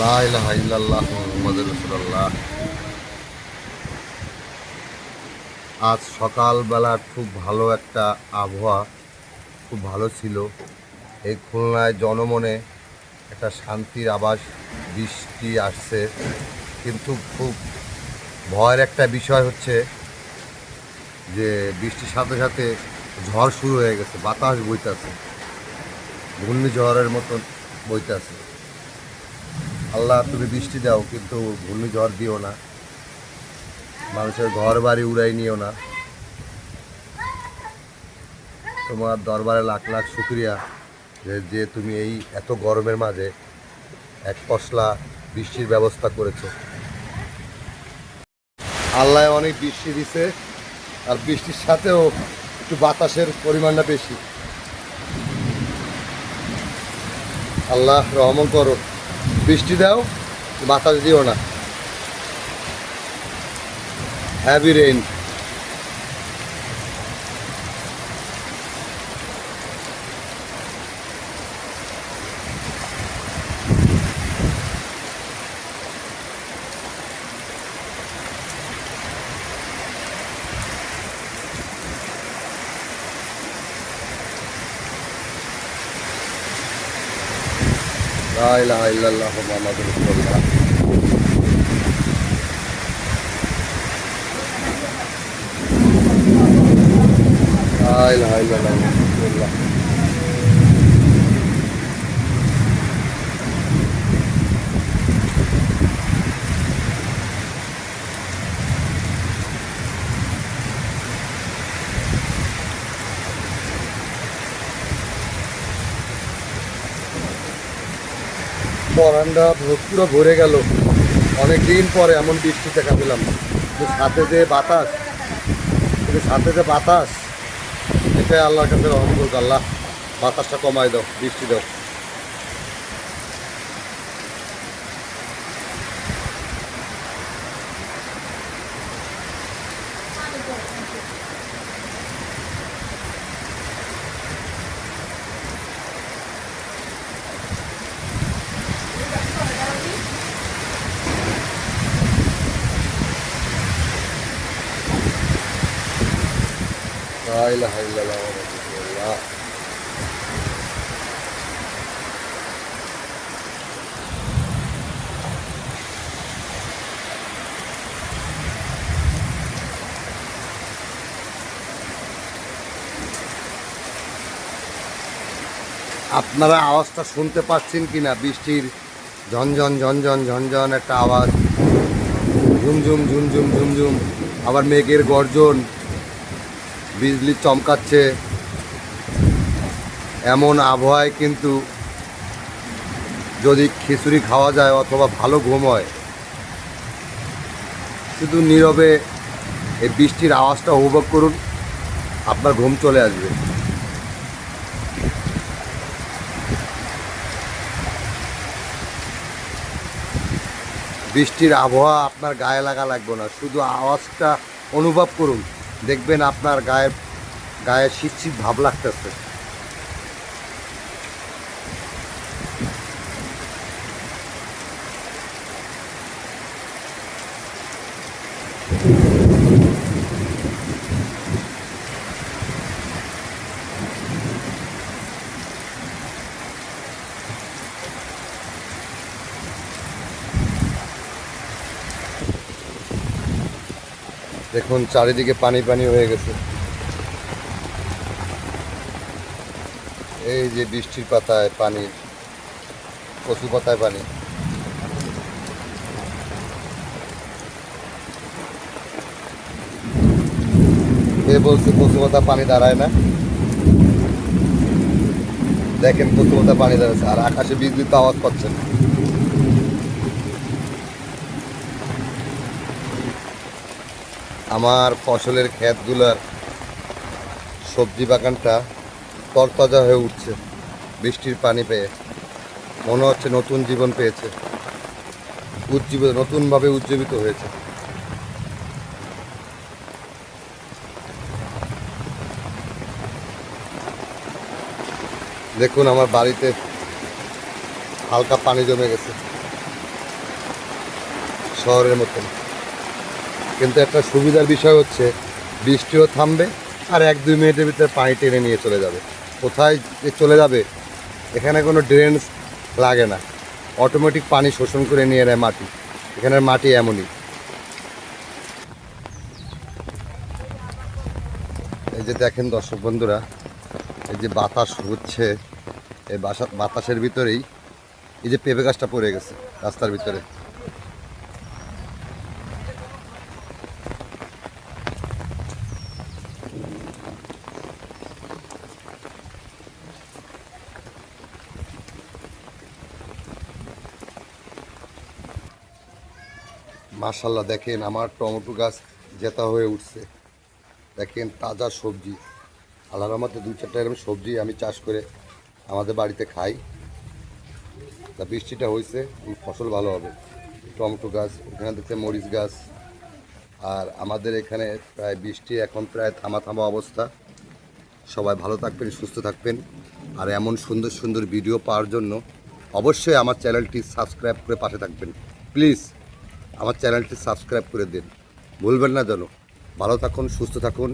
লা ইলাহা ইল্লাল্লাহ মুহাম্মাদুর রাসূলুল্লাহ। আজ সকালবেলার খুব ভালো একটা আবহাওয়া, খুব ভালো ছিল। এই খুলনায় জনমনে একটা শান্তির আভাস। বৃষ্টি আসছে, কিন্তু খুব ভয়ের একটা বিষয় হচ্ছে যে বৃষ্টির সাথে সাথে ঝড় শুরু হয়ে গেছে, বাতাস বইতেছে, ঘূর্ণিঝড়ের মতন বইতেছে। আল্লাহ তুমি বৃষ্টি দাও, কিন্তু ঘূর্ণিঝড় দিও না, মানুষের ঘর বাড়ি উড়াই নিও না। তোমার দরবারে লাখ লাখ শুক্রিয়া যে তুমি এই এত গরমের মাঝে এক পশলা বৃষ্টির ব্যবস্থা করেছো। আল্লাহ অনেক বৃষ্টি দিছে, আর বৃষ্টির সাথেও একটু বাতাসের পরিমাণটা বেশি। আল্লাহ রহম করো, বৃষ্টি দাও, বাতাস দিও না। Heavy rain. লা ইলাহা ইল্লাল্লাহ মুহাম্মাদুর রাসূলুল্লাহ। লা ইলাহা ইল্লাল্লাহ মুহাম্মাদুর রাসূলুল্লাহ। পরানটা পুরো ভরে গেল। অনেক দিন পরে এমন বৃষ্টি দেখা পেলাম। সাথে যে বাতাস, সাথে যে বাতাস, এটাই আল্লাহর কাছে রহম করুক। আল্লাহ বাতাসটা কমায় দাও, বৃষ্টি দাও। লা ইলাহা ইল্লাল্লাহ মুহাম্মাদুর রাসূলুল্লাহ। আপনারা আওয়াজটা শুনতে পাচ্ছেন কি না? বৃষ্টির ঝনঝন ঝনঝন ঝনঝন একটা আওয়াজ, ঝুমঝুম ঝুমঝুম ঝুমঝুম, আবার মেঘের গর্জন, বিজলি চমকাচ্ছে। এমন আবহাওয়ায় কিন্তু যদি খিচুড়ি খাওয়া যায় অথবা ভালো ঘুম হয়, শুধু নীরবে এই বৃষ্টির আওয়াজটা উপভোগ করুন, আপনার ঘুম চলে আসবে। বৃষ্টির আবহাওয়া আপনার গায়ে লাগা লাগবে না, শুধু আওয়াজটা অনুভব করুন, দেখবেন আপনার গায়ে গায়ে শীত শীত ভাব লাগতেছে। দেখুন চারিদিকে পানি পানি হয়ে গেছে। এই যে বৃষ্টির পাতায় পানি, কচু পাতায় পানি। এ বলছে কচু পাতা পানি দাঁড়ায় না, দেখেন কচু পাতা পানি দাঁড়াচ্ছে, আর আকাশে বিজলি তো আওয়াজ পাচ্ছেন। আমার ফসলের ক্ষেতগুলোর সবজি বাগানটা তরতাজা হয়ে উঠছে বৃষ্টির পানি পেয়ে। মনে হচ্ছে নতুন জীবন পেয়েছে, উজ্জীবিত, নতুনভাবে উজ্জীবিত হয়েছে। দেখুন আমার বাড়িতে হালকা পানি জমে গেছে। শহরের মতন। কিন্তু একটা সুবিধার বিষয় হচ্ছে বৃষ্টিও থামবে আর 1-2 মিনিটের ভিতরে পানি টেনে নিয়ে চলে যাবে। কোথায় যে চলে যাবে, এখানে কোনো ড্রেন লাগে না, অটোমেটিক পানি শোষণ করে নিয়ে নেয় মাটি। এখানের মাটি এমনই। এই যে দেখেন দর্শক বন্ধুরা, এই যে বাতাস হচ্ছে, এই বাতাসের ভিতরেই এই যে পেঁপে গাছটা পড়ে গেছে রাস্তার ভিতরে। মাশাল্লাহ, দেখেন আমার টমেটো গাছ জেতা হয়ে উঠছে। দেখেন তাজা সবজি, আল্লাহর রহমতে 2-4টা এরকম সবজি আমি চাষ করে আমাদের বাড়িতে খাই। তা বৃষ্টিটা হয়েছে, ফসল ভালো হবে। টমেটো গাছ, ওখানে দেখতে মরিচ গাছ। আর আমাদের এখানে প্রায় বৃষ্টি এখন প্রায় থামা থামা অবস্থা। সবাই ভালো থাকবেন, সুস্থ থাকবেন। আর এমন সুন্দর সুন্দর ভিডিও পাওয়ার জন্য অবশ্যই আমার চ্যানেলটি সাবস্ক্রাইব করে পাশে থাকবেন। প্লিজ আমার চ্যানেলটি সাবস্ক্রাইব করে দিন, ভুলবেন না যেন। ভালো থাকুন, সুস্থ থাকুন।